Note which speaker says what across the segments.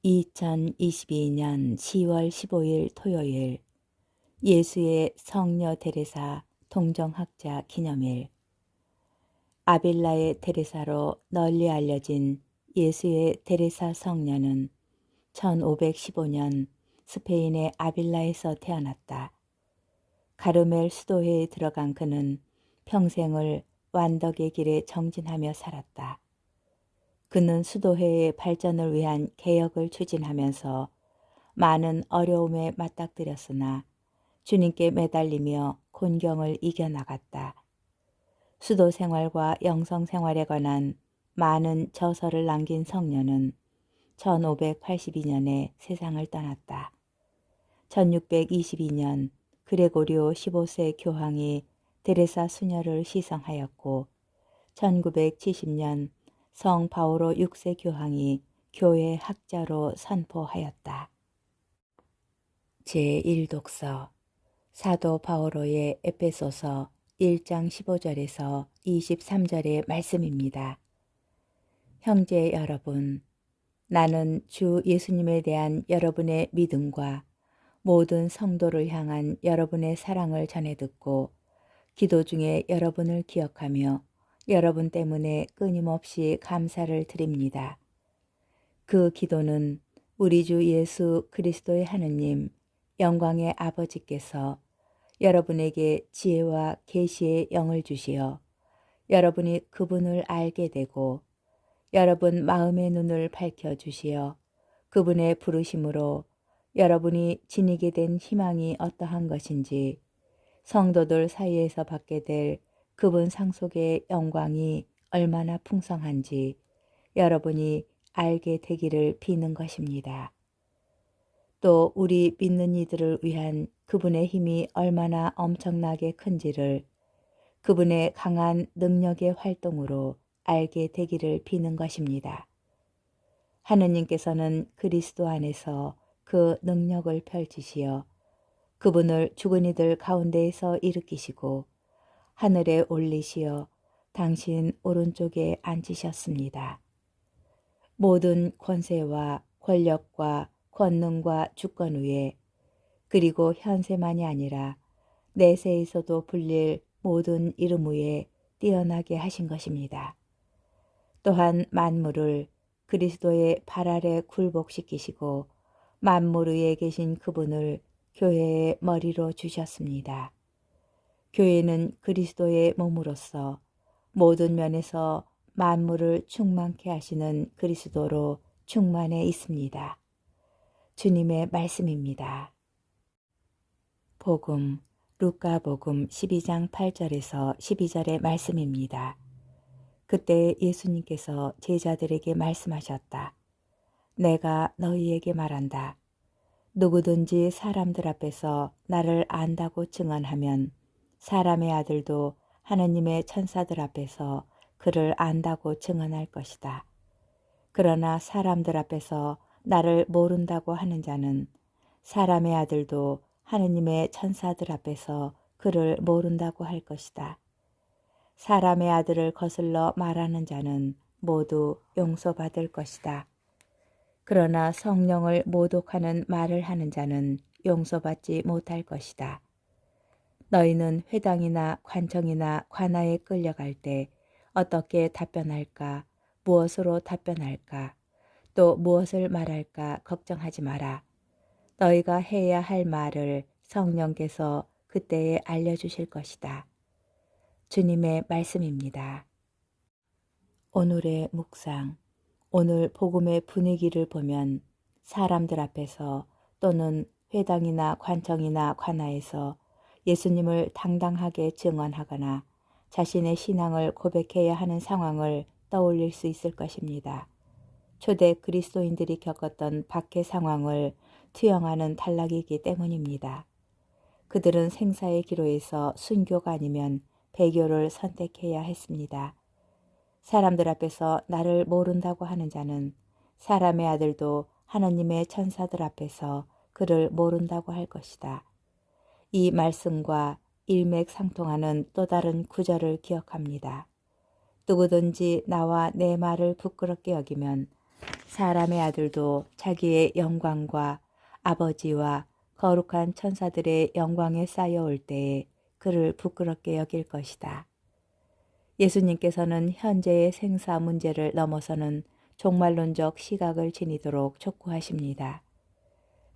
Speaker 1: 2022년 10월 15일 토요일 예수의 성녀 데레사 동정학자 기념일. 아빌라의 데레사로 널리 알려진 예수의 데레사 성녀는 1515년 스페인의 아빌라에서 태어났다. 가르멜 수도회에 들어간 그는 평생을 완덕의 길에 정진하며 살았다. 그는 수도회의 발전을 위한 개혁을 추진하면서 많은 어려움에 맞닥뜨렸으나 주님께 매달리며 곤경을 이겨나갔다. 수도 생활과 영성 생활에 관한 많은 저서를 남긴 성녀는 1582년에 세상을 떠났다. 1622년 그레고리오 15세 교황이 데레사 수녀를 시성하였고 1970년 성 바오로 6세 교황이 교회 학자로 선포하였다. 제1독서 사도 바오로의 에베소서 1장 15절에서 23절의 말씀입니다. 형제 여러분, 나는 주 예수님에 대한 여러분의 믿음과 모든 성도를 향한 여러분의 사랑을 전해 듣고 기도 중에 여러분을 기억하며 여러분 때문에 끊임없이 감사를 드립니다. 그 기도는 우리 주 예수 그리스도의 하느님 영광의 아버지께서 여러분에게 지혜와 계시의 영을 주시어 여러분이 그분을 알게 되고 여러분 마음의 눈을 밝혀 주시어 그분의 부르심으로 여러분이 지니게 된 희망이 어떠한 것인지 성도들 사이에서 받게 될 그분 상속의 영광이 얼마나 풍성한지 여러분이 알게 되기를 비는 것입니다. 또 우리 믿는 이들을 위한 그분의 힘이 얼마나 엄청나게 큰지를 그분의 강한 능력의 활동으로 알게 되기를 비는 것입니다. 하느님께서는 그리스도 안에서 그 능력을 펼치시어 그분을 죽은 이들 가운데에서 일으키시고 하늘에 올리시어 당신 오른쪽에 앉히셨습니다. 모든 권세와 권력과 권능과 주권 위에 그리고 현세만이 아니라 내세에서도 불릴 모든 이름 위에 뛰어나게 하신 것입니다. 또한 만물을 그리스도의 발 아래 굴복시키시고 만물 위에 계신 그분을 교회의 머리로 주셨습니다. 교회는 그리스도의 몸으로서 모든 면에서 만물을 충만케 하시는 그리스도로 충만해 있습니다. 주님의 말씀입니다. 복음, 루카복음 12장 8절에서 12절의 말씀입니다. 그때 예수님께서 제자들에게 말씀하셨다. 내가 너희에게 말한다. 누구든지 사람들 앞에서 나를 안다고 증언하면 사람의 아들도 하느님의 천사들 앞에서 그를 안다고 증언할 것이다. 그러나 사람들 앞에서 나를 모른다고 하는 자는 사람의 아들도 하느님의 천사들 앞에서 그를 모른다고 할 것이다. 사람의 아들을 거슬러 말하는 자는 모두 용서받을 것이다. 그러나 성령을 모독하는 말을 하는 자는 용서받지 못할 것이다. 너희는 회당이나 관청이나 관아에 끌려갈 때 어떻게 답변할까, 무엇으로 답변할까, 또 무엇을 말할까 걱정하지 마라. 너희가 해야 할 말을 성령께서 그때에 알려주실 것이다. 주님의 말씀입니다. 오늘의 묵상. 오늘 복음의 분위기를 보면 사람들 앞에서 또는 회당이나 관청이나 관아에서 예수님을 당당하게 증언하거나 자신의 신앙을 고백해야 하는 상황을 떠올릴 수 있을 것입니다. 초대 그리스도인들이 겪었던 박해 상황을 투영하는 단락이기 때문입니다. 그들은 생사의 기로에서 순교가 아니면 배교를 선택해야 했습니다. 사람들 앞에서 나를 모른다고 하는 자는 사람의 아들도 하느님의 천사들 앞에서 그를 모른다고 할 것이다. 이 말씀과 일맥상통하는 또 다른 구절을 기억합니다. 누구든지 나와 내 말을 부끄럽게 여기면 사람의 아들도 자기의 영광과 아버지와 거룩한 천사들의 영광에 쌓여올 때에 그를 부끄럽게 여길 것이다. 예수님께서는 현재의 생사 문제를 넘어서는 종말론적 시각을 지니도록 촉구하십니다.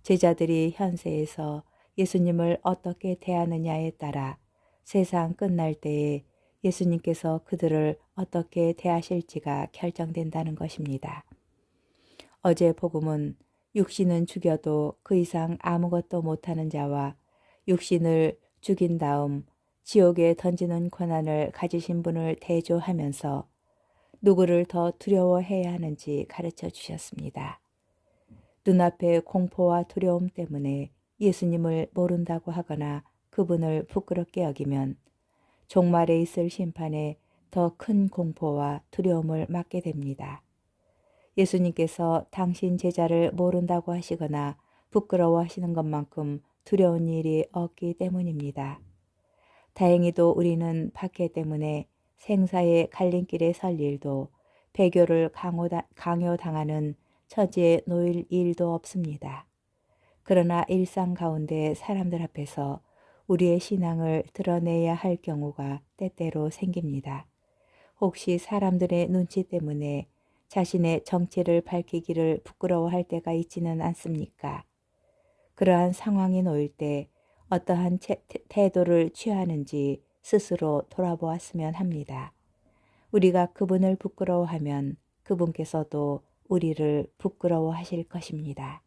Speaker 1: 제자들이 현세에서 예수님을 어떻게 대하느냐에 따라 세상 끝날 때에 예수님께서 그들을 어떻게 대하실지가 결정된다는 것입니다. 어제 복음은 육신은 죽여도 그 이상 아무것도 못하는 자와 육신을 죽인 다음 지옥에 던지는 권한을 가지신 분을 대조하면서 누구를 더 두려워해야 하는지 가르쳐 주셨습니다. 눈앞의 공포와 두려움 때문에 예수님을 모른다고 하거나 그분을 부끄럽게 여기면 종말에 있을 심판에 더 큰 공포와 두려움을 맞게 됩니다. 예수님께서 당신 제자를 모른다고 하시거나 부끄러워하시는 것만큼 두려운 일이 없기 때문입니다. 다행히도 우리는 박해 때문에 생사의 갈림길에 설 일도 배교를 강요당하는 처지에 놓일 일도 없습니다. 그러나 일상 가운데 사람들 앞에서 우리의 신앙을 드러내야 할 경우가 때때로 생깁니다. 혹시 사람들의 눈치 때문에 자신의 정체를 밝히기를 부끄러워할 때가 있지는 않습니까? 그러한 상황에 놓일 때 어떠한 태도를 취하는지 스스로 돌아보았으면 합니다. 우리가 그분을 부끄러워하면 그분께서도 우리를 부끄러워하실 것입니다.